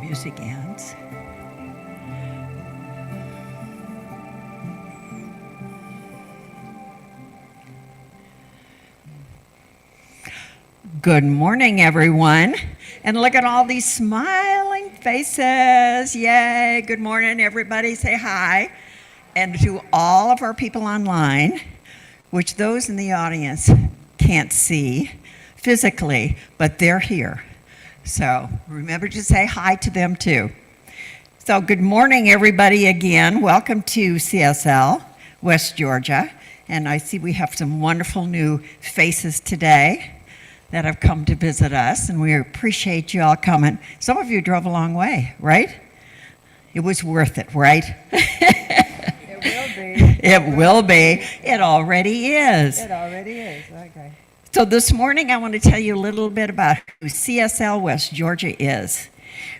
music ends. Good morning, everyone. And look at all these smiling faces. Yay. Good morning, everybody. Say hi. And to all of our people online, which those in the audience can't see physically, but they're here. So remember to say hi to them too. So good morning, everybody, again. Welcome to CSL West Georgia. And I see we have some wonderful new faces today that have come to visit us, and we appreciate you all coming. Some of you drove a long way, right? It was worth it, right? It will be. It will be. It already is. It already is. Okay. So this morning I want to tell you a little bit about who CSL West Georgia is.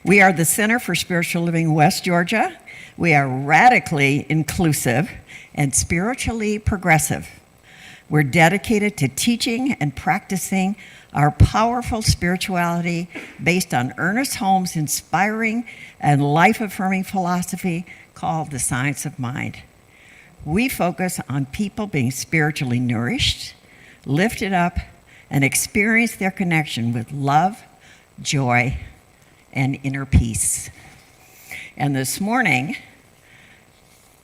We are the Center for Spiritual Living West Georgia. We are radically inclusive and spiritually progressive. We're dedicated to teaching and practicing our powerful spirituality based on Ernest Holmes' inspiring and life-affirming philosophy called the Science of Mind. We focus on people being spiritually nourished, lifted up, and experience their connection with love, joy, and inner peace. And this morning,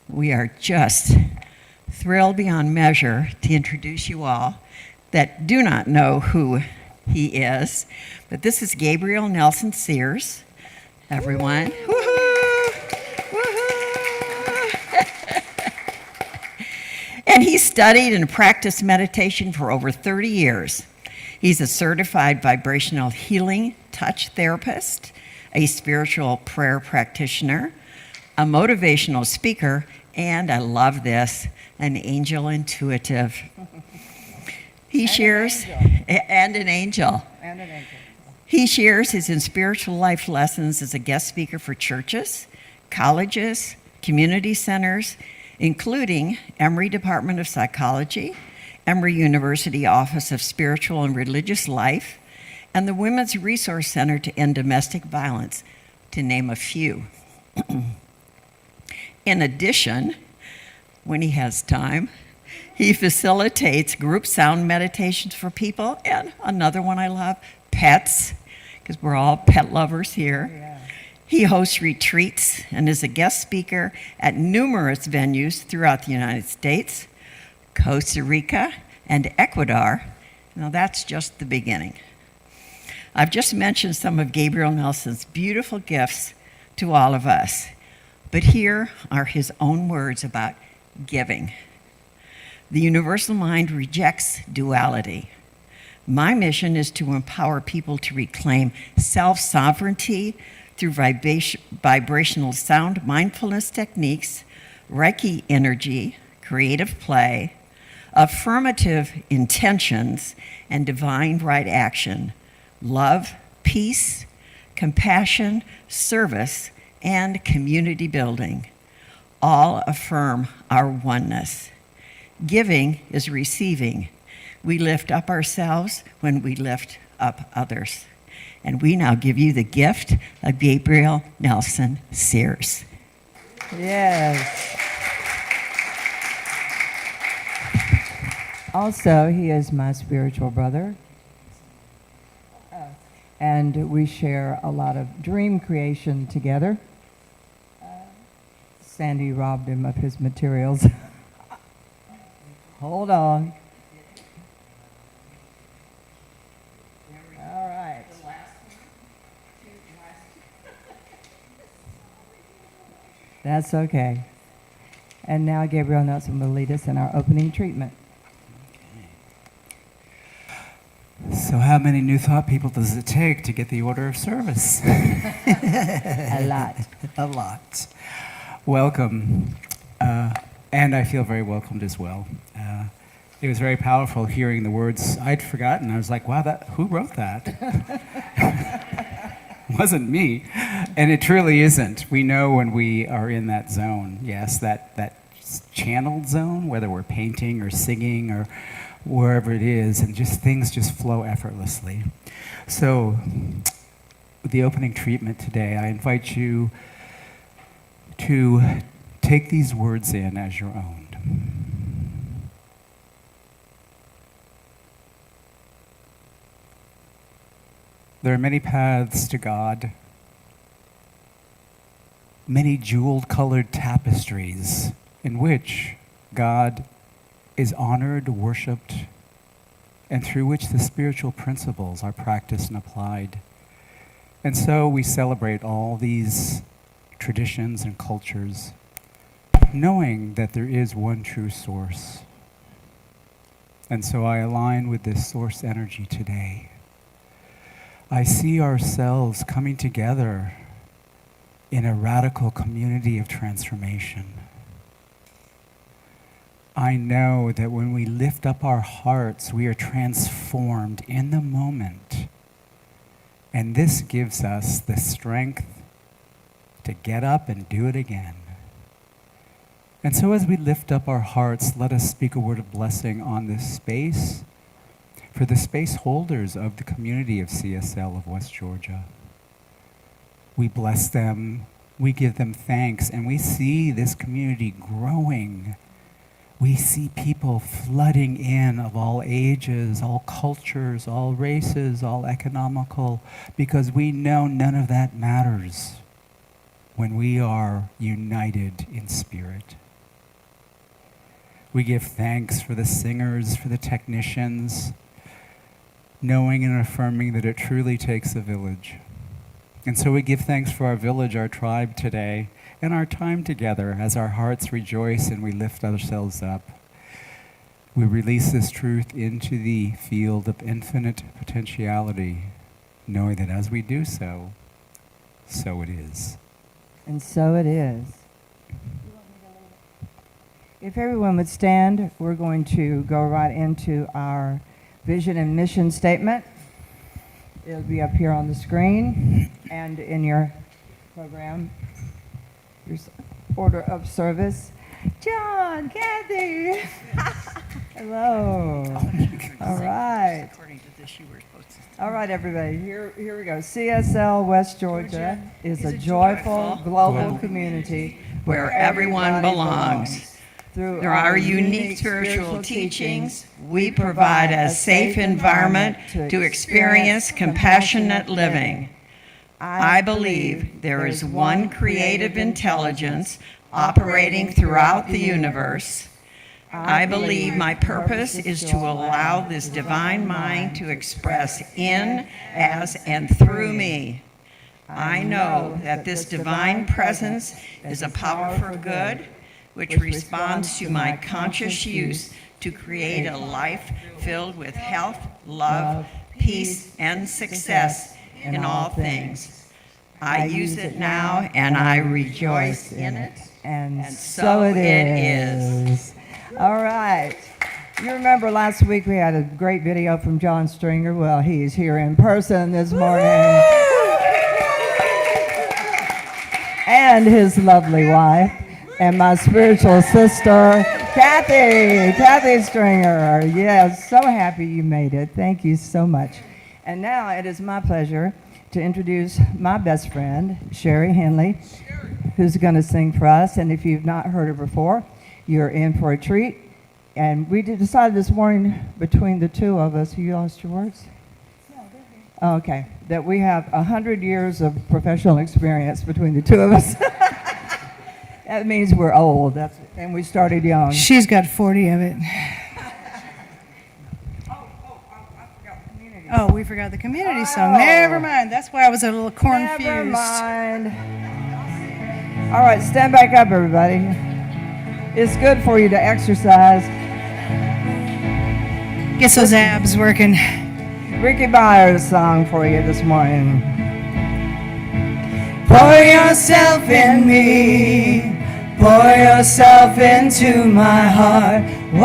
we are just thrilled beyond measure to introduce you all that do not know who he is. But this is GabrielNelson Sears, everyone. Woohoo! Woohoo! And he studied and practiced meditation for over 30 years. He's a certified vibrational healing touch therapist, a spiritual prayer practitioner, a motivational speaker, and I love this, an angel intuitive. He shares, and an angel. And an angel. He shares his spiritual life lessons as a guest speaker for churches, colleges, community centers, including Emory Department of Psychology, Emory University Office of Spiritual and Religious Life, and the Women's Resource Center to End Domestic Violence, to name a few. In addition, when he has time, he facilitates group sound meditations for people, and another one I love, pets, because we're all pet lovers here. Yeah. He hosts retreats and is a guest speaker at numerous venues throughout the United States, Costa Rica, and Ecuador. Now that's just the beginning. I've just mentioned some of Gabriel Nelson's beautiful gifts to all of us, but here are his own words about giving. The universal mind rejects duality. My mission is to empower people to reclaim self-sovereignty through vibrational sound mindfulness techniques, Reiki energy, creative play, affirmative intentions, and divine right action, love, peace, compassion, service, and community building. All affirm our oneness. Giving is receiving. We lift up ourselves when we lift up others. And we now give you the gift of GabrielNelson Sears. Yes. Also, he is my spiritual brother. And we share a lot of dream creation together. Sandy robbed him of his materials. Hold on. All right. That's okay. And now Gabriel Nelson will lead us in our opening treatment. So how many New Thought people does it take to get the order of service? A lot. A lot. Welcome. And I feel very welcomed as well. It was very powerful hearing the words I'd forgotten. I was like, wow, who wrote that? It wasn't me. And it truly isn't. We know when we are in that zone, yes, that channeled zone, whether we're painting or singing or wherever it is, and just things just flow effortlessly. So the opening treatment today, I invite you to take these words in as your own. There are many paths to God, many jewel-colored tapestries in which God is honored, worshipped, and through which the spiritual principles are practiced and applied. And so we celebrate all these traditions and cultures, knowing that there is one true source. And so I align with this source energy today. I see ourselves coming together in a radical community of transformation. I know that when we lift up our hearts, we are transformed in the moment. And this gives us the strength to get up and do it again. And so as we lift up our hearts, let us speak a word of blessing on this space for the space holders of the community of CSL of West Georgia. We bless them, we give them thanks, and we see this community growing. We see people flooding in of all ages, all cultures, all races, all economical, because we know none of that matters when we are united in spirit. We give thanks for the singers, for the technicians, knowing and affirming that it truly takes a village. And so we give thanks for our village, our tribe today, and our time together as our hearts rejoice and we lift ourselves up. We release this truth into the field of infinite potentiality, knowing that as we do so, so it is. And so it is. If everyone would stand, we're going to go right into our vision and mission statement. It'll be up here on the screen and in your program, your order of service. John, Kathy. Hello. All right. According to this, you were supposed to. All right, everybody. Here we go. CSL West Georgia is a joyful global community where everyone belongs. Through Through our unique spiritual teachings, we provide a safe environment to experience compassionate living. I believe there is one creative intelligence operating throughout the universe. I believe my purpose is to allow this divine mind to express in, as, and through me. I know that this divine presence is a power for good, which responds to my conscious use to create a life filled with health, love, peace, and success in all things. I use it now, and I rejoice in it. And so it is. All right. You remember last week we had a great video from John Stringer. Well, he's here in person this morning. And his lovely wife. And my spiritual sister, Kathy Stringer. Yes, so happy you made it. Thank you so much. And now it is my pleasure to introduce my best friend, Sherry Henley, who's going to sing for us. And if you've not heard her before, you're in for a treat. And we decided this morning between the two of us, you lost your words? No, okay, that we have 100 years of professional experience between the two of us. That means we're old, and we started young. She's got 40 of it. I forgot community. Oh, we forgot the community song. Never mind. That's why I was a little confused. Never mind. All right, stand back up, everybody. It's good for you to exercise. Gets those abs working. Ricky Byers' song for you this morning. Pour yourself in me, pour yourself into my heart. Whoa,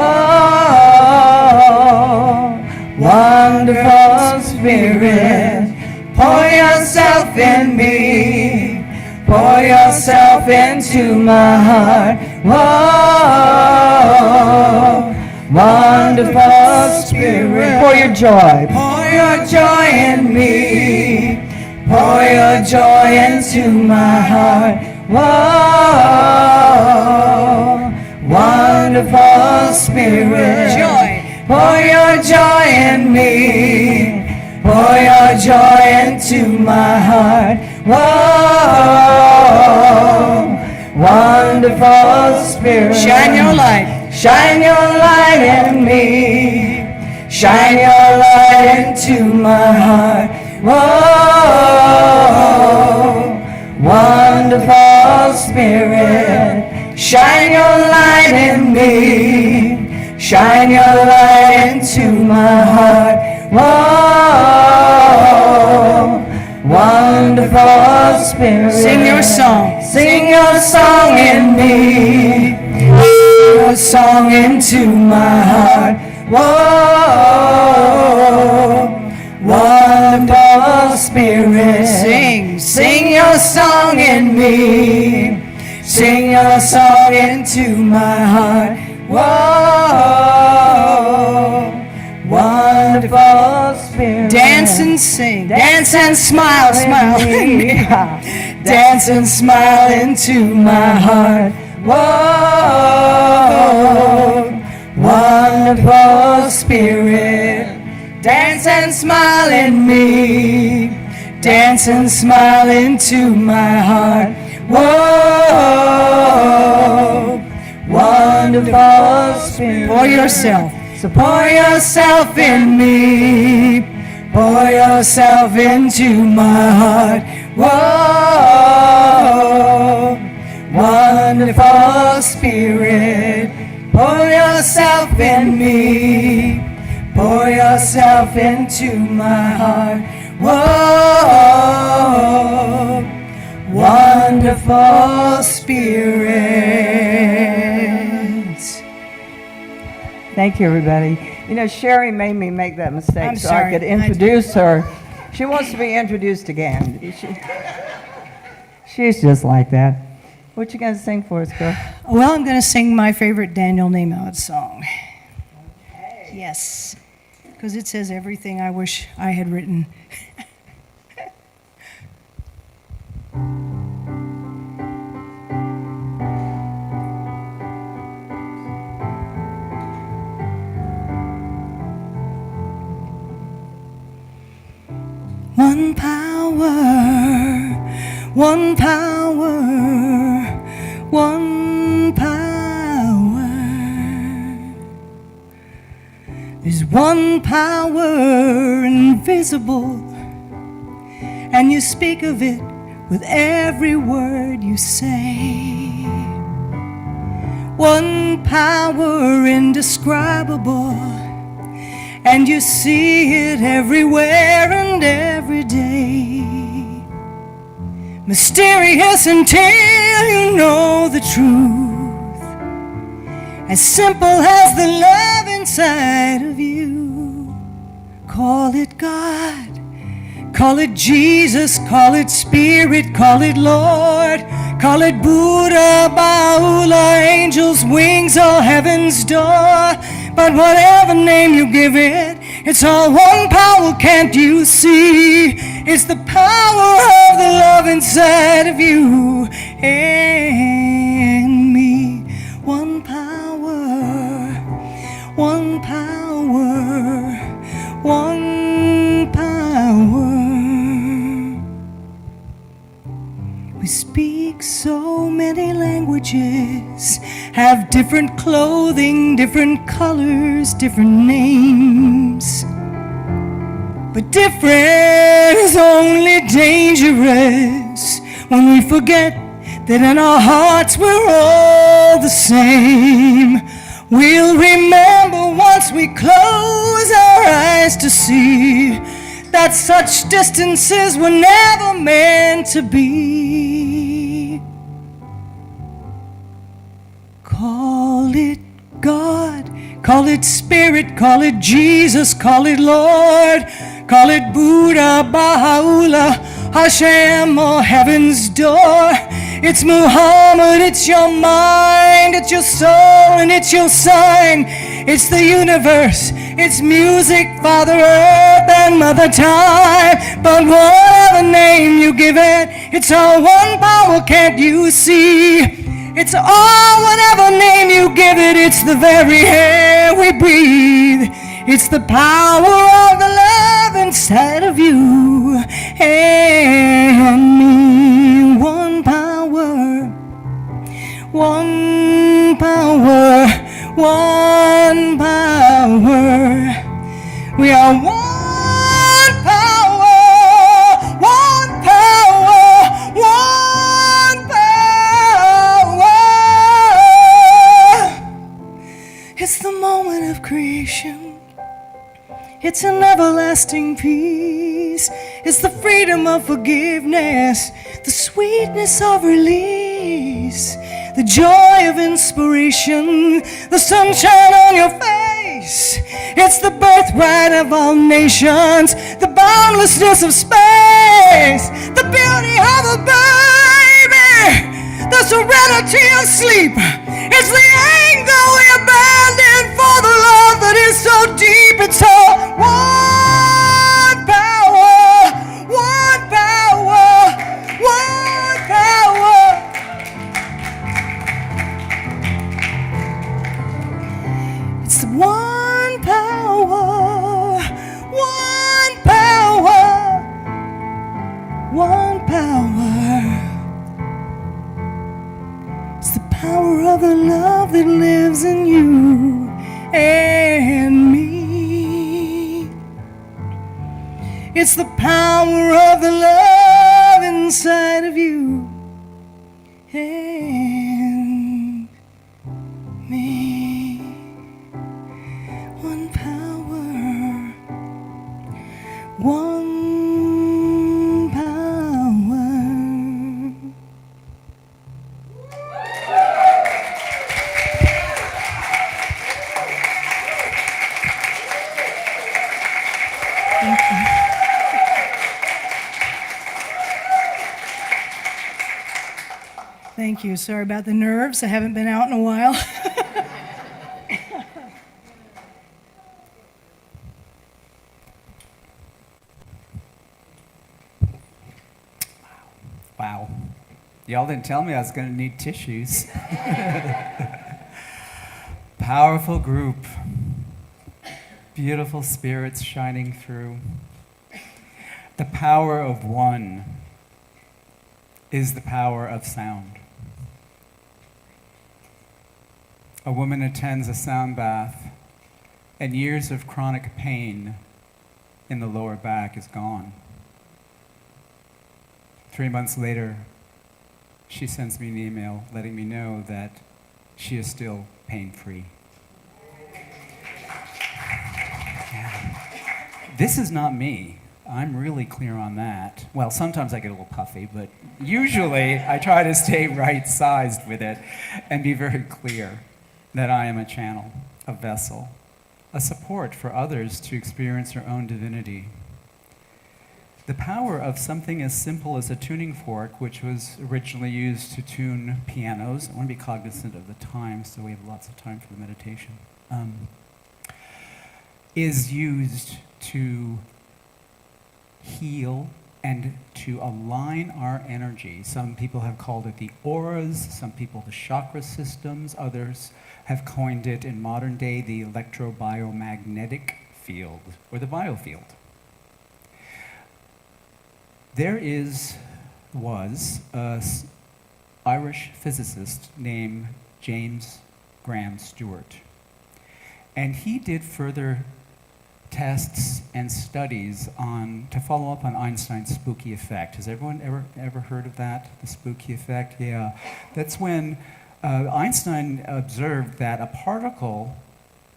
wonderful Spirit, pour yourself in me, pour yourself into my heart. Whoa, wonderful Spirit, Pour your joy. pour your joy in me. Pour your joy into my heart. Whoa, wonderful Spirit. Joy. Pour your joy in me. Pour your joy into my heart. Whoa, wonderful Spirit. Shine your light. Shine your light in me. Shine your light into my heart. Whoa, wonderful Spirit. Shine your light in me. Shine your light into my heart. Whoa, wonderful Spirit. Sing your song. Sing your song in me. Sing your song into my heart. Whoa, wonderful Spirit. Sing your song in me. Sing your song into my heart. Whoa, wonderful Spirit. Dance and sing. Dance and smile, smile in me. Dance and smile into my heart. Whoa, wonderful Spirit. Dance and smile in me. Dance and smile into my heart. Whoa, wonderful Spirit. For yourself. So pour yourself in me. Pour yourself into my heart. Whoa, wonderful Spirit. Pour yourself in me. Pour yourself into my heart. Whoa, wonderful Spirit. Thank you, everybody. You know, Sherry made me make that mistake I'm so sorry. I could introduce her. She wants to be introduced again. She's just like that. What you gonna sing for us, girl? Well, I'm going to sing my favorite Daniel Nahmod song. Yes, because it says everything I wish I had written. One power, one power, one power. There's one power invisible, and you speak of it with every word you say. One power indescribable, and you see it everywhere and every day. Mysterious until you know the truth, as simple as the love inside of you. Call it God, call it Jesus, call it Spirit, call it Lord, call it Buddha, Ba'ula, angels, wings, or heaven's door. But whatever name you give it, it's all one power, can't you see? It's the power of the love inside of you and me. One power, one power, one power. We speak so many languages, have different clothing, different colors, different names. But different is only dangerous when we forget that in our hearts we're all the same. We'll remember once we close our eyes to see that such distances were never meant to be. Call it God, call it Spirit, call it Jesus, call it Lord, call it Buddha, Baha'u'llah, Hashem, or Heaven's Door. It's Muhammad, it's your mind, it's your soul, and it's your sign. It's the universe, it's music, Father Earth and Mother Time. But whatever name you give it, it's all one power, can't you see? It's all whatever name you give it, it's the very air we breathe. It's the power of the love inside of you and me. One power, one power, one power. We are one power, one power, one power. It's the moment of creation. It's an everlasting peace. It's the freedom of forgiveness, the sweetness of release, the joy of inspiration, the sunshine on your face. It's the birthright of all nations, the boundlessness of space, the beauty of a baby, the serenity of sleep. It's the anger we abandon for the love that is so deep. It's all one power, one power, one power. It's the one power, one power, one power. It's the power of the love that lives in you and me. It's the power of the love inside of you and me. One power, one power. Thank you. Sorry about the nerves. I haven't been out in a while. Wow. Y'all didn't tell me I was going to need tissues. Powerful group. Beautiful spirits shining through. The power of one is the power of sound. A woman attends a sound bath, and years of chronic pain in the lower back is gone. 3 months later, she sends me an email letting me know that she is still pain-free. Yeah. This is not me. I'm really clear on that. Well, sometimes I get a little puffy, but usually I try to stay right-sized with it and be very clear that I am a channel, a vessel, a support for others to experience their own divinity. The power of something as simple as a tuning fork, which was originally used to tune pianos. I want to be cognizant of the time, so we have lots of time for the meditation. Is used to heal and to align our energy. Some people have called it the auras, some people the chakra systems, others have coined it in modern day the electrobiomagnetic field or the biofield. There was an Irish physicist named James Graham Stewart, and he did further tests and studies to follow up on Einstein's spooky effect. Has everyone ever heard of that, the spooky effect? Yeah, that's when Einstein observed that a particle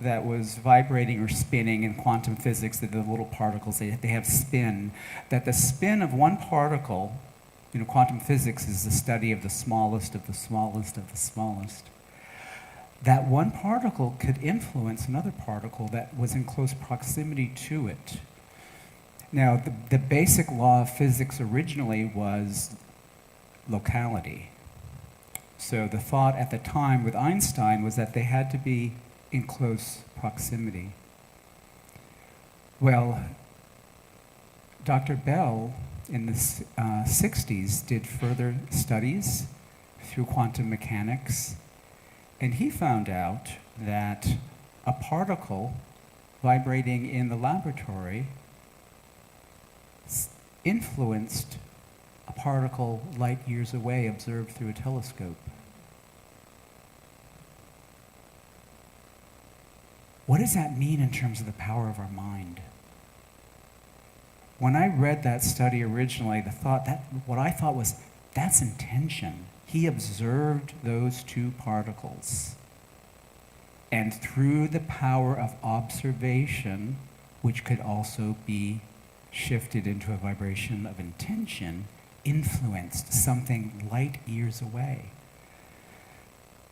that was vibrating or spinning in quantum physics, that the little particles, they have spin, that the spin of one particle, quantum physics is the study of the smallest of the smallest of the smallest, that one particle could influence another particle that was in close proximity to it. Now, the basic law of physics originally was locality. So the thought at the time with Einstein was that they had to be in close proximity. Well, Dr. Bell in the 60s did further studies through quantum mechanics, and he found out that a particle vibrating in the laboratory influenced a particle light years away observed through a telescope. What does that mean in terms of the power of our mind? When I read that study originally, what I thought was, that's intention. He observed those two particles. And through the power of observation, which could also be shifted into a vibration of intention, influenced something light years away.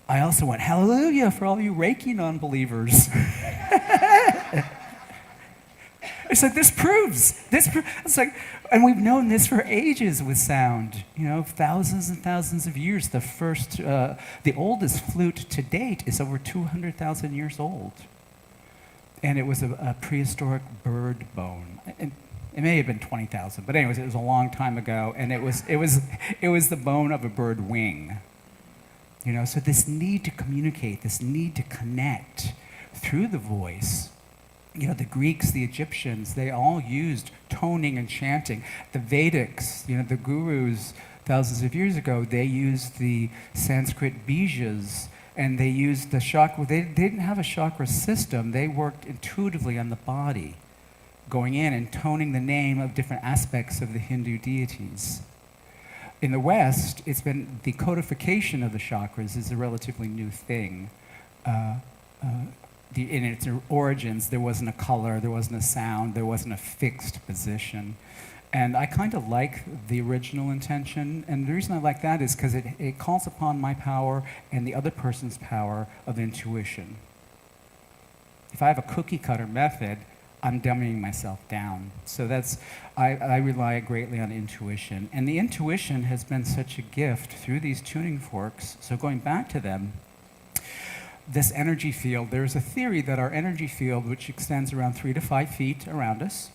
I also went, hallelujah for all you Reiki non-believers. It's like, it's like, and we've known this for ages with sound, thousands and thousands of years. The oldest flute to date is over 200,000 years old. And it was a prehistoric bird bone. It may have been 20,000, but anyways, it was a long time ago, and it was the bone of a bird wing. So this need to communicate, this need to connect through the voice. The Greeks, the Egyptians, they all used toning and chanting. The Vedics, the gurus thousands of years ago, they used the Sanskrit bijas, and they used the chakra. They didn't have a chakra system. They worked intuitively on the body, going in and toning the name of different aspects of the Hindu deities. In the West, it's been the codification of the chakras is a relatively new thing. In its origins, there wasn't a color, there wasn't a sound, there wasn't a fixed position. And I kind of like the original intention, and the reason I like that is because it calls upon my power and the other person's power of intuition. If I have a cookie cutter method, I'm dumbing myself down. So I rely greatly on intuition. And the intuition has been such a gift through these tuning forks. So going back to them, this energy field, there's a theory that our energy field, which extends around 3 to 5 feet around us,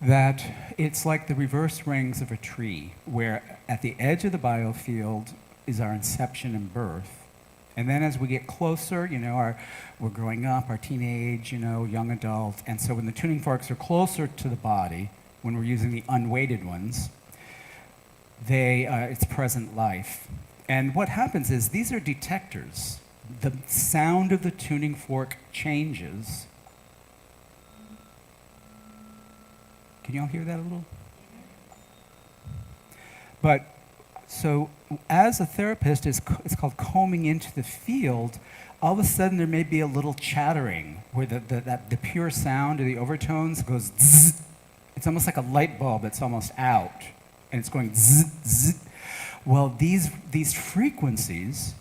that it's like the reverse rings of a tree, where at the edge of the biofield is our inception and birth. And then as we get closer, we're growing up, our teenage, young adult, and so when the tuning forks are closer to the body, when we're using the unweighted ones, it's present life. And what happens is these are detectors. The sound of the tuning fork changes. Can you all hear that a little? But so as a therapist, it's called combing into the field. All of a sudden, there may be a little chattering where the pure sound of the overtones goes zzz. It's almost like a light bulb that's almost out, and it's going zzz, zzz. Well, these frequencies,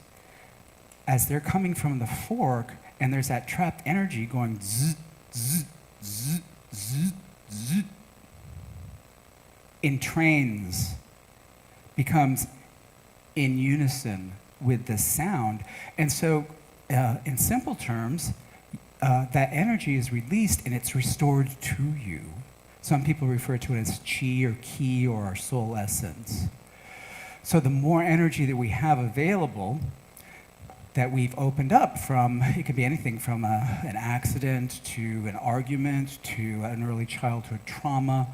as they're coming from the fork, and there's that trapped energy going zzz, zzz, zzz, zzz, zzz, entrains, becomes in unison with the sound. And so, in simple terms, that energy is released and it's restored to you. Some people refer to it as chi or ki or our soul essence. So the more energy that we have available, that we've opened up from, it could be anything from an accident to an argument to an early childhood trauma,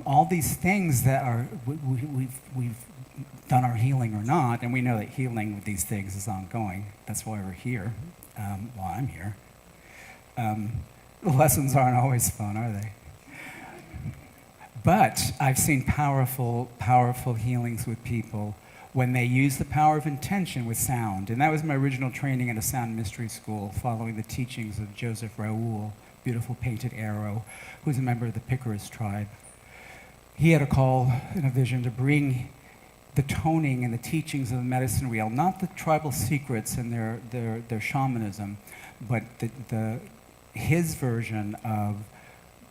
all these things that are, we've done our healing or not, and we know that healing with these things is ongoing. That's why we're here, while I'm here. The lessons aren't always fun, are they? But I've seen powerful, powerful healings with people when they use the power of intention with sound. And that was my original training at a sound mystery school, following the teachings of Joseph Raoul, beautiful painted arrow, who's a member of the Picaris tribe. He had a call and a vision to bring the toning and the teachings of the medicine wheel, not the tribal secrets and their shamanism, but his version of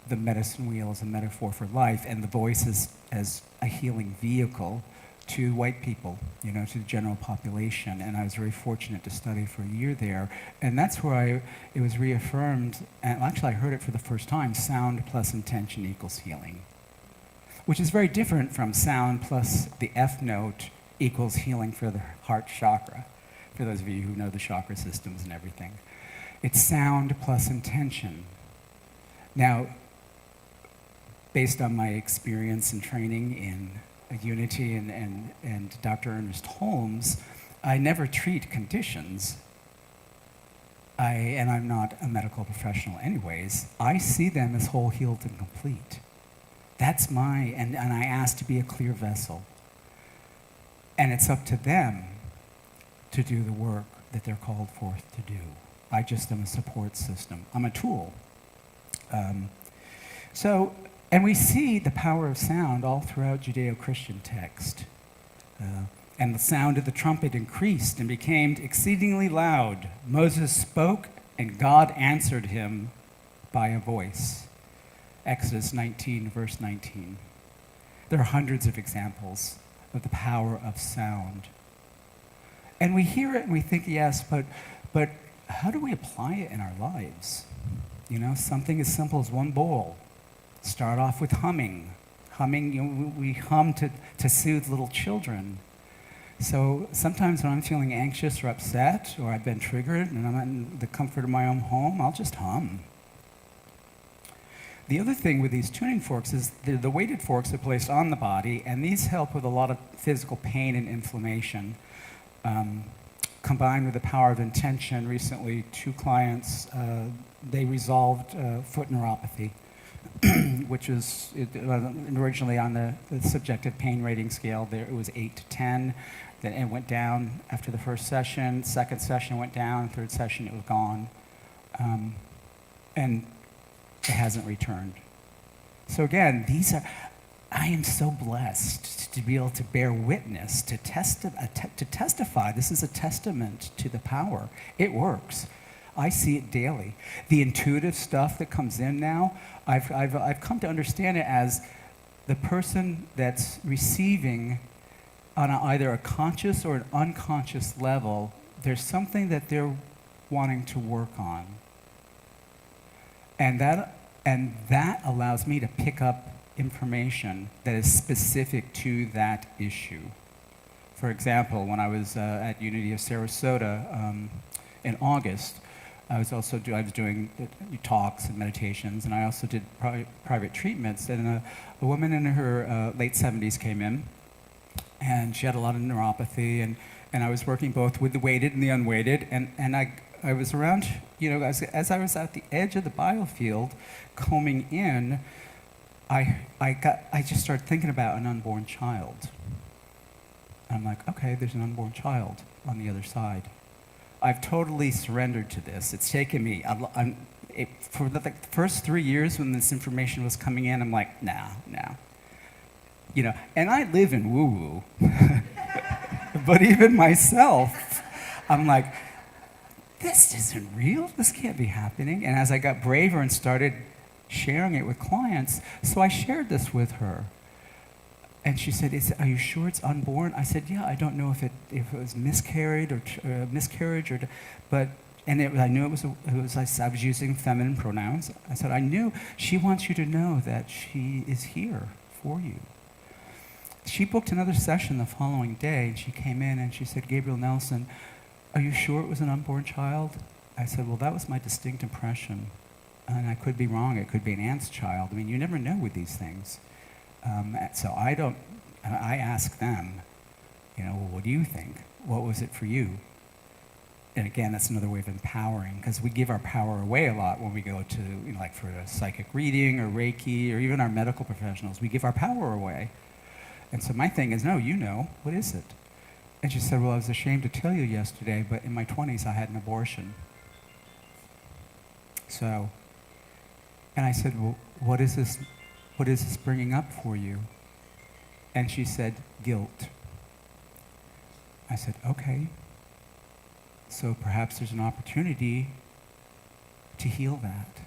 the medicine wheel as a metaphor for life, and the voice as a healing vehicle to white people, to the general population. And I was very fortunate to study for a year there. And that's where it was reaffirmed, and actually I heard it for the first time, sound plus intention equals healing, which is very different from sound plus the F note equals healing for the heart chakra, for those of you who know the chakra systems and everything. It's sound plus intention. Now, based on my experience and training in Unity and Dr. Ernest Holmes, I never treat conditions. And I'm not a medical professional anyways. I see them as whole, healed, and complete. That's and I ask to be a clear vessel. And it's up to them to do the work that they're called forth to do. I just am a support system. I'm a tool. And we see the power of sound all throughout Judeo-Christian text. And the sound of the trumpet increased and became exceedingly loud. Moses spoke, and God answered him by a voice. Exodus 19, verse 19. There are hundreds of examples of the power of sound. And we hear it and we think, yes, but how do we apply it in our lives? Something as simple as one bowl. Start off with humming. Humming, we hum to soothe little children. So sometimes when I'm feeling anxious or upset, or I've been triggered and I'm not in the comfort of my own home, I'll just hum. The other thing with these tuning forks is the weighted forks are placed on the body, and these help with a lot of physical pain and inflammation. Combined with the power of intention, recently 2 clients, they resolved foot neuropathy, which was originally on the subjective pain rating scale. There it was 8 to 10. Then it went down after the first session. Second session went down. Third session it was gone, and it hasn't returned. So again, I am so blessed to be able to bear witness, to testify. This is a testament to the power. It works. I see it daily. The intuitive stuff that comes in now, I've come to understand it as the person that's receiving on either a conscious or an unconscious level, there's something that they're wanting to work on. And that allows me to pick up information that is specific to that issue. For example, when I was at Unity of Sarasota in August, I was doing talks and meditations, and I also did private treatments. And a woman in her late 70s came in, and she had a lot of neuropathy, and I was working both with the weighted and the unweighted, and I was around, as I was at the edge of the biofield, combing in, I just started thinking about an unborn child. I'm like, okay, there's an unborn child on the other side. I've totally surrendered to this. It's taken me, for the first 3 years when this information was coming in, I'm like, nah. And I live in woo-woo. But even myself, I'm like, this isn't real. This can't be happening. And as I got braver and started sharing it with clients, so I shared this with her. And she said, are you sure it's unborn? I said, yeah, I don't know if it was miscarried or miscarriage but I knew I was using feminine pronouns. I said, I knew she wants you to know that she is here for you. She booked another session the following day, and she came in and she said, Gabriel Nelson, are you sure it was an unborn child? I said, well, that was my distinct impression. And I could be wrong. It could be an aunt's child. I mean, you never know with these things. So I ask them, well, what do you think? What was it for you? And again, that's another way of empowering, because we give our power away a lot when we go to, like for a psychic reading or Reiki or even our medical professionals, we give our power away. And so my thing is, no, what is it? And she said, well, I was ashamed to tell you yesterday, but in my 20s I had an abortion. So, and I said, well, what is this bringing up for you? And she said, guilt. I said, okay. So perhaps there's an opportunity to heal that.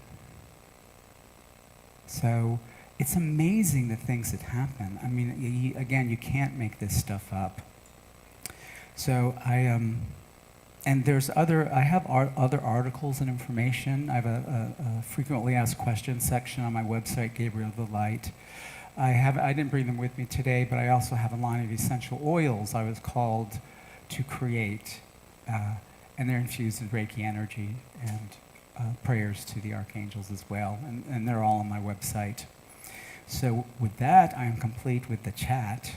So it's amazing the things that happen. I mean, again, you can't make this stuff up. So and there's I have other articles and information. I have a frequently asked questions section on my website, Gabriel the Light. I didn't bring them with me today, but I also have a line of essential oils I was called to create, and they're infused with Reiki energy and prayers to the archangels as well, and they're all on my website. So with that, I am complete with the chat.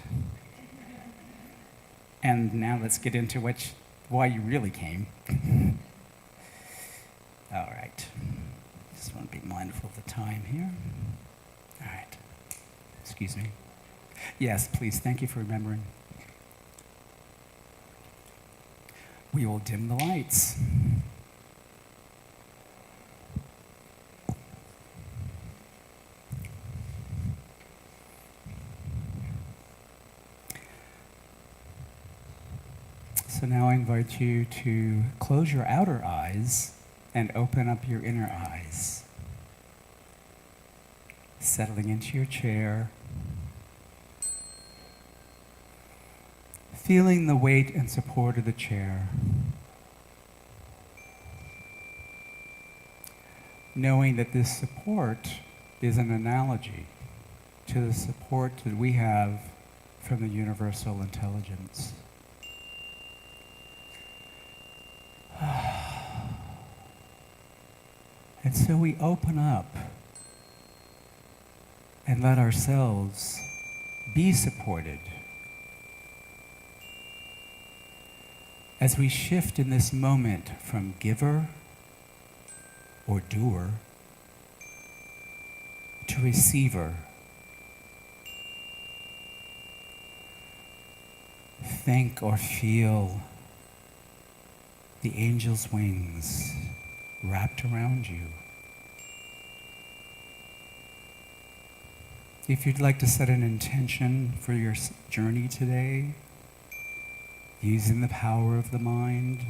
And now let's get into why you really came. All right. Just want to be mindful of the time here. All right. Excuse me. Yes, please. Thank you for remembering. We will dim the lights. So now I invite you to close your outer eyes and open up your inner eyes. Settling into your chair. Feeling the weight and support of the chair. Knowing that this support is an analogy to the support that we have from the universal intelligence. And so we open up and let ourselves be supported as we shift in this moment from giver or doer to receiver. Think or feel the angel's wings wrapped around you. If you'd like to set an intention for your journey today, using the power of the mind,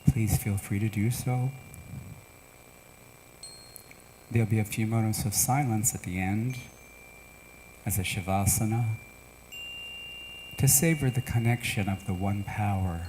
please feel free to do so. There'll be a few moments of silence at the end as a shavasana to savor the connection of the one power.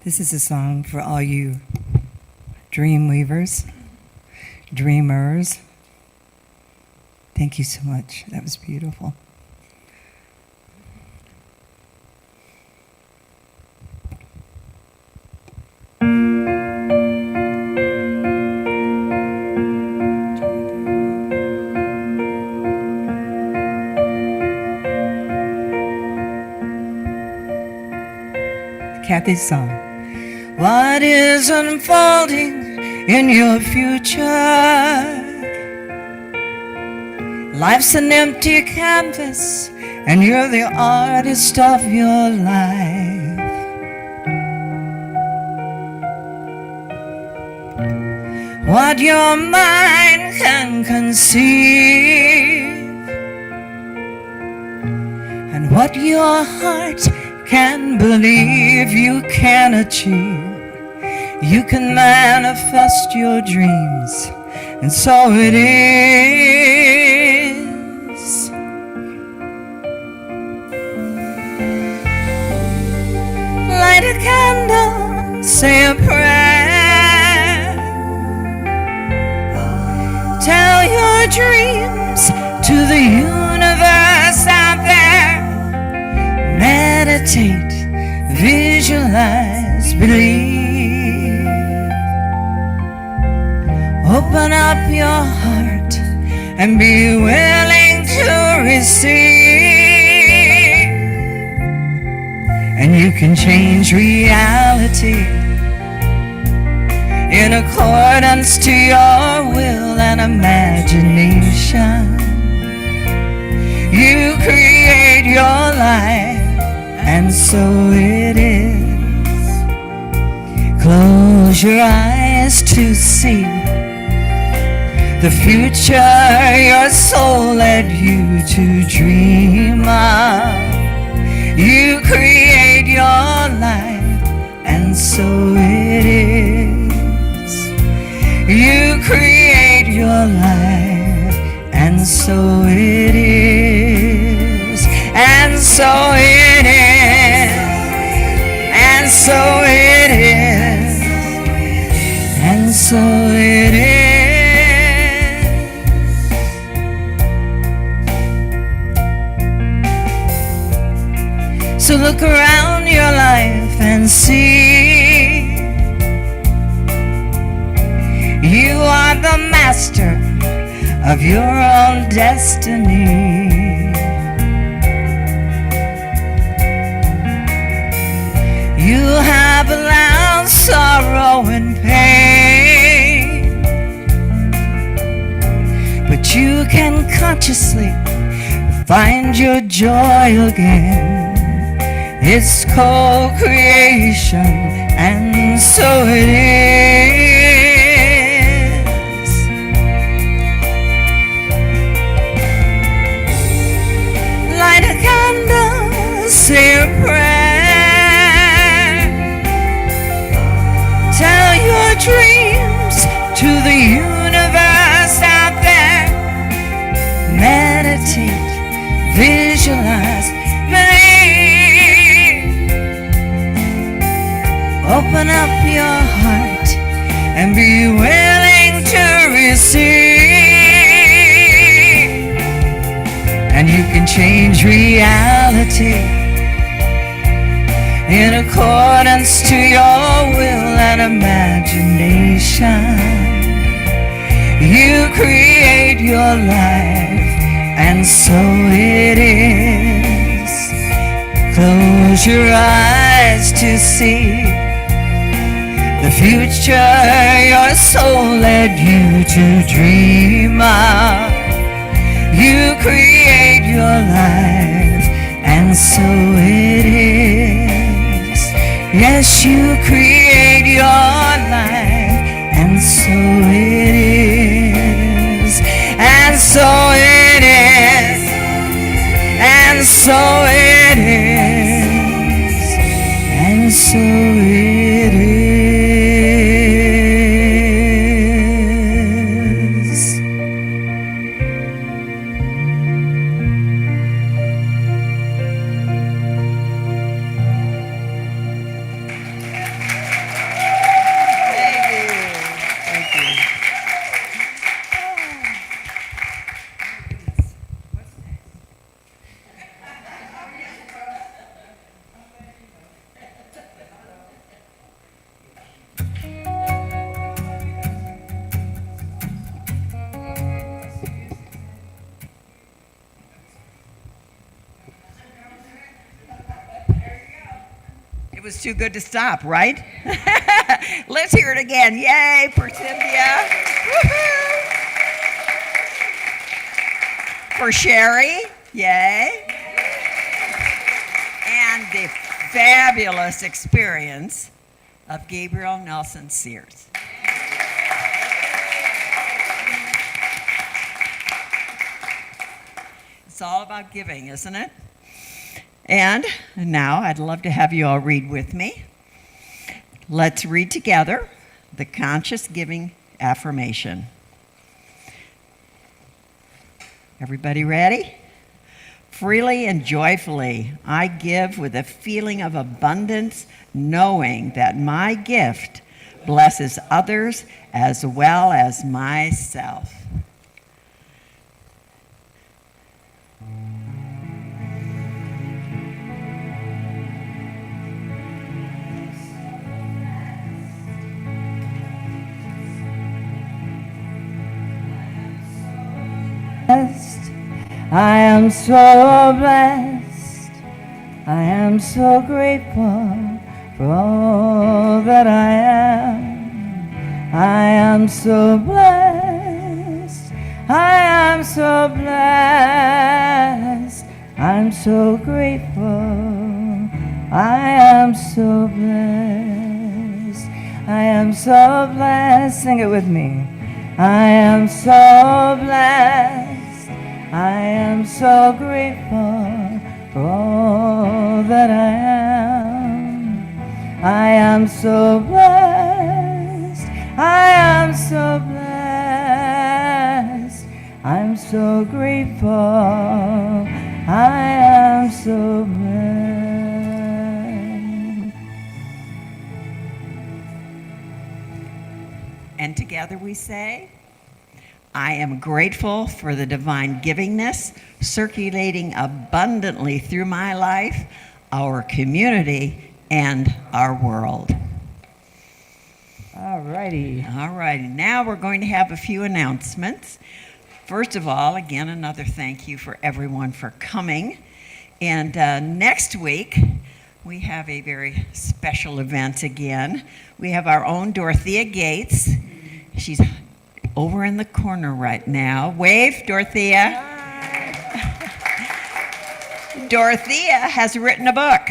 This is a song for all you dream weavers, dreamers. Thank you so much. That was beautiful. Kathy's song. What is unfolding in your future? Life's an empty canvas, and you're the artist of your life. What your mind can conceive, and what your heart can believe, you can achieve. You can manifest your dreams, and so it is. Light a candle, say a prayer. Tell your dreams to the universe out there. Meditate, visualize, believe. Open up your heart and be willing to receive. And you can change reality in accordance to your will and imagination. You create your life, and so it is. Close your eyes to see the future your soul led you to dream of. You create your life, and so it is. You create your life, and so it is. And so it is. And so it is. And so it is. So look around your life and see you are the master of your own destiny. You have allowed sorrow and pain, but you can consciously find your joy again. It's co-creation, and so it is. Light a candle, say a prayer. Tell your dreams to the universe out there. Meditate, visualize, believe. Open up your heart and be willing to receive. And you can change reality in accordance to your will and imagination. You create your life, and so it is. Close your eyes to see the future your soul led you to dream of. You create your life, and so it is. Yes, you create your life, and so it is. And so it is. And so it is. And so it is. was too good to stop, right? Let's hear it again. Yay for Cynthia. Woohoo. For Sherry. Yay. And the fabulous experience of GabrielNelson Sears. It's all about giving, isn't it? And now I'd love to have you all read with me. Let's read together the conscious giving affirmation. Everybody ready? Freely and joyfully, I give with a feeling of abundance, knowing that my gift blesses others as well as myself. I am so blessed. I am so grateful for all that I am. I am so blessed. I am so blessed. I'm so grateful. I am so blessed. I am so blessed. Sing it with me. I am so blessed. I am so grateful for all that I am. I am so blessed. I am so blessed. I'm so grateful. I am so blessed. And together we say, I am grateful for the divine givingness circulating abundantly through my life, our community, and our world. All righty. All righty. Now we're going to have a few announcements. First of all, again, another thank you for everyone for coming. And next week, we have a very special event again. We have our own Dorothea Gates. She's over in the corner right now. Wave, Dorothea. Dorothea has written a book.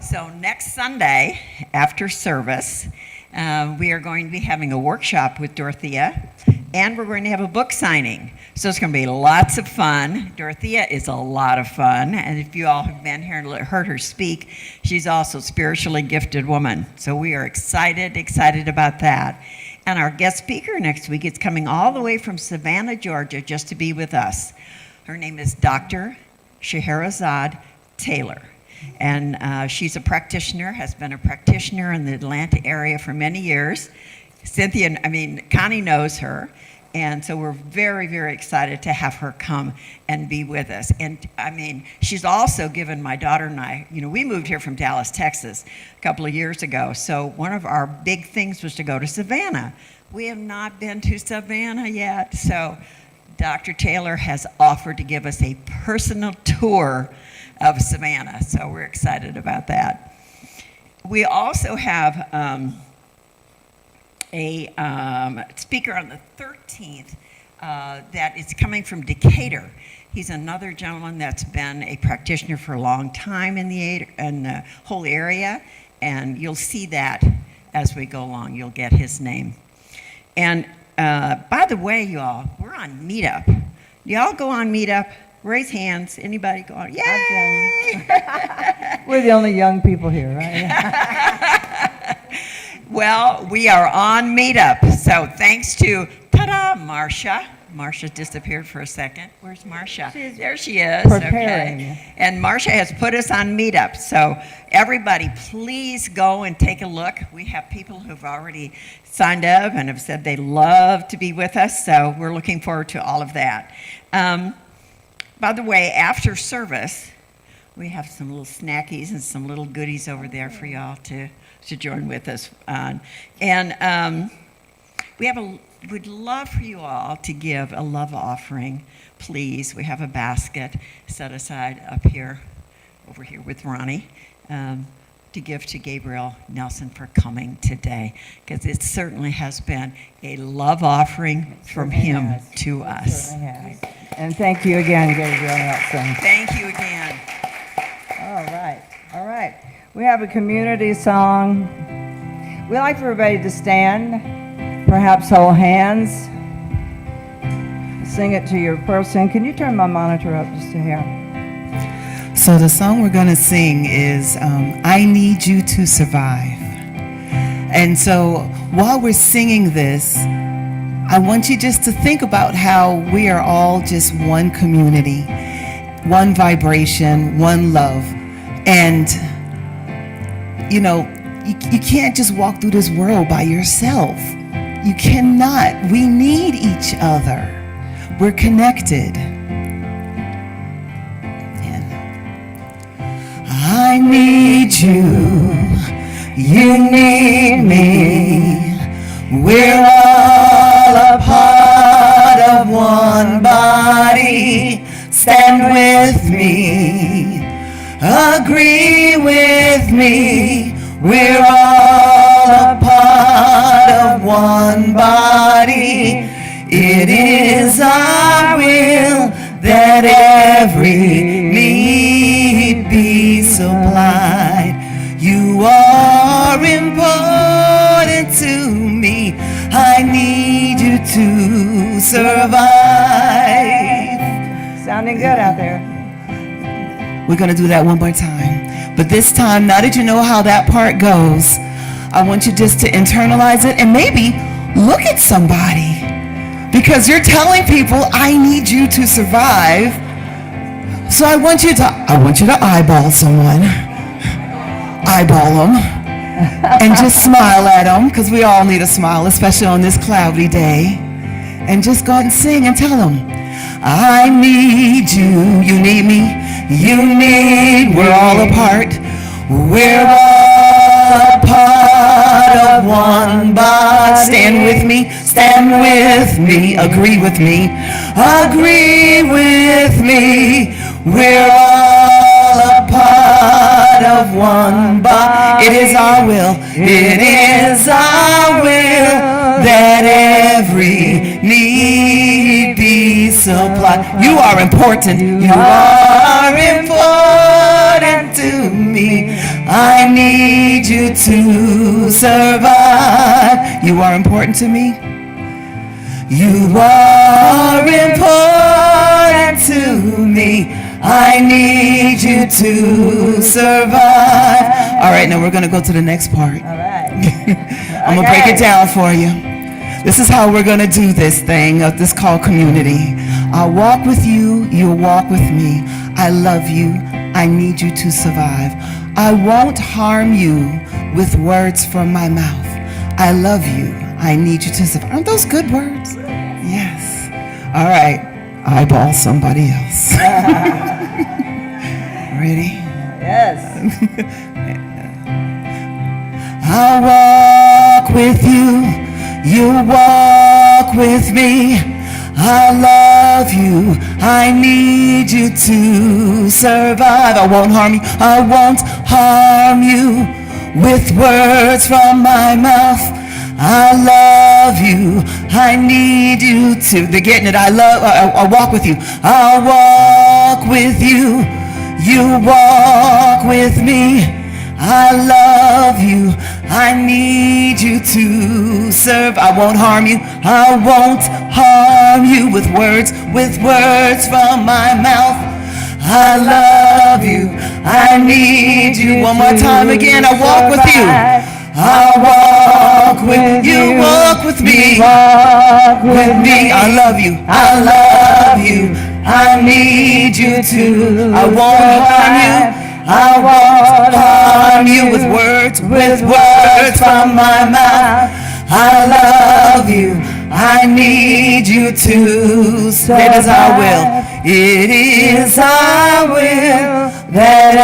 So next Sunday, after service, we are going to be having a workshop with Dorothea, and we're going to have a book signing. So it's going to be lots of fun. Dorothea is a lot of fun, and if you all have been here and heard her speak, she's also a spiritually gifted woman. So we are excited about that. And our guest speaker next week is coming all the way from Savannah, Georgia, just to be with us. Her name is Dr. Scheherazade Taylor. And she's a practitioner, has been a practitioner in the Atlanta area for many years. Connie knows her. And so we're very, very excited to have her come and be with us. And she's also given my daughter and I, we moved here from Dallas, Texas a couple of years ago. So one of our big things was to go to Savannah. We have not been to Savannah yet. So Dr. Taylor has offered to give us a personal tour of Savannah. So we're excited about that. We also have a speaker on the 13th that is coming from Decatur. He's another gentleman that's been a practitioner for a long time in the whole area, and you'll see that as we go along. You'll get his name. And by the way, y'all, we're on Meetup. Do y'all go on Meetup? Raise hands. Anybody go on? Yay! We're the only young people here, right? Well, we are on Meetup. So thanks to, Marcia. Marcia disappeared for a second. Where's Marcia? There she is. Preparing. Okay. And Marcia has put us on Meetup. So everybody, please go and take a look. We have people who've already signed up and have said they love to be with us. So we're looking forward to all of that. By the way, after service, we have some little snackies and some little goodies over there for y'all to join with us on. And we'd love for you all to give a love offering, please. We have a basket set aside over here with Ronnie. to give to Gabriel Nelson for coming today, because it certainly has been a love offering from him Yes, to it us. certainly has. And thank you again, Gabriel Nelson. Thank you again. All right, all right. We have a community song. We'd like for everybody to stand, perhaps hold hands, sing it to your person. Can you turn my monitor up just a hair? So the song we're going to sing is I Need You to Survive. And so while we're singing this, I want you just to think about how we are all just one community, one vibration, one love. And, you know, you can't just walk through this world by yourself. You cannot. We need each other. We're connected. I need you, you need me, we're all a part of one body. Stand with me, agree with me, we're all a part of one body. It is our will that every need be supplied. You are important to me. I need you to survive. Sounding good out there. We're going to do that one more time. But this time, now that you know how that part goes, I want you just to internalize it and maybe look at somebody. Because you're telling people, I need you to survive. So I want you to eyeball someone. Eyeball them. And just smile at them, because we all need a smile, especially on this cloudy day. And just go out and sing and tell them, I need you, you need me, you need, we're all a part. We're all a part of one body. Stand with me, agree with me, agree with me. We're all a part of one body. It is our will that every need be supplied. You are important. You are important to me. I need you to survive. You are important to me. You are important to me. I need you to survive. All right, now we're going to go to the next part. All right. I'm going to break it down for you. This is how we're going to do this thing, this called community. I'll walk with you, you'll walk with me. I love you, I need you to survive. I won't harm you with words from my mouth. I love you, I need you to survive. Aren't those good words? Yes. All right, eyeball somebody else. Ready? Yes. I'll walk with you, you walk with me. I love you, I need you to survive. I won't harm you, I won't harm you with words from my mouth. I love you, I need you to. They're getting it. I'll walk with you. I'll walk with you, you walk with me. I love you, I need you to serve. I won't harm you, I won't harm you with words from my mouth. I love you, I need you. One more time again, I walk with you. I walk with you, walk with me. Walk with me. I love you, I love you, I need you to. I won't harm you, I won't harm you with words from my mouth. I love you, I need you to. It is our will, it is our will that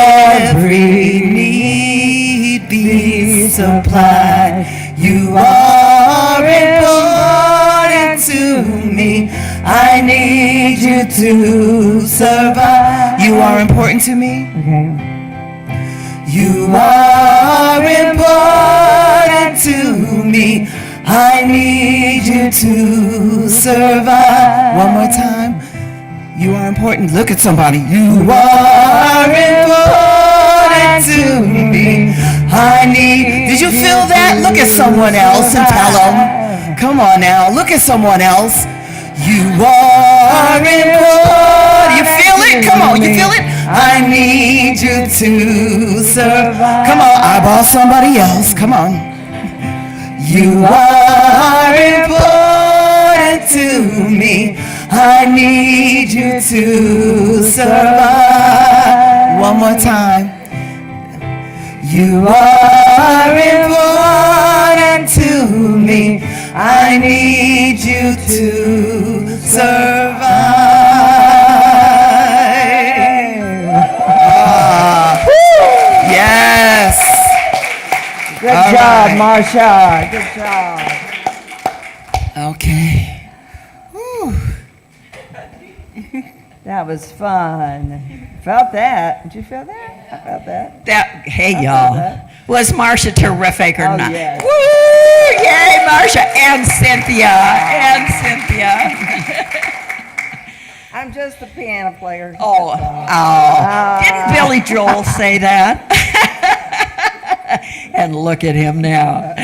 every need be supplied. You are important to me, I need you to survive. You are important to me. Okay. You are important to me. I need you to survive. One more time. You are important. Look at somebody. You are important to me. I need. Did you feel that? Look at someone else and tell them. Come on now. Look at someone else. You are important. You feel it? Come on. You feel it? I need you to survive. Come on. Eyeball somebody else. Come on. You are important to me. I need you to survive. One more time. You are important to me. I need you to survive. Yes. Good All job, right. Marsha. Good job. Okay. That was fun. Felt that? Did you feel that? I felt that. Hey, I y'all. felt that. Was Marcia terrific or Oh, not? yes. Woo! Yay, Marcia and Cynthia. I'm just a piano player. Oh. Didn't Billy Joel say that? And look at him now.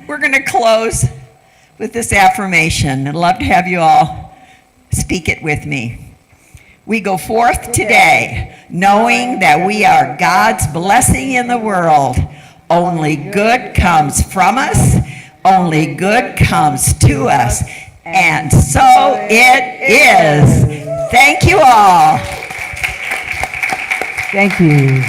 We're going to close with this affirmation. I'd love to have you all speak it with me. We go forth today knowing that we are God's blessing in the world. Only good comes from us. Only good comes to us. And so it is. Thank you all. Thank you.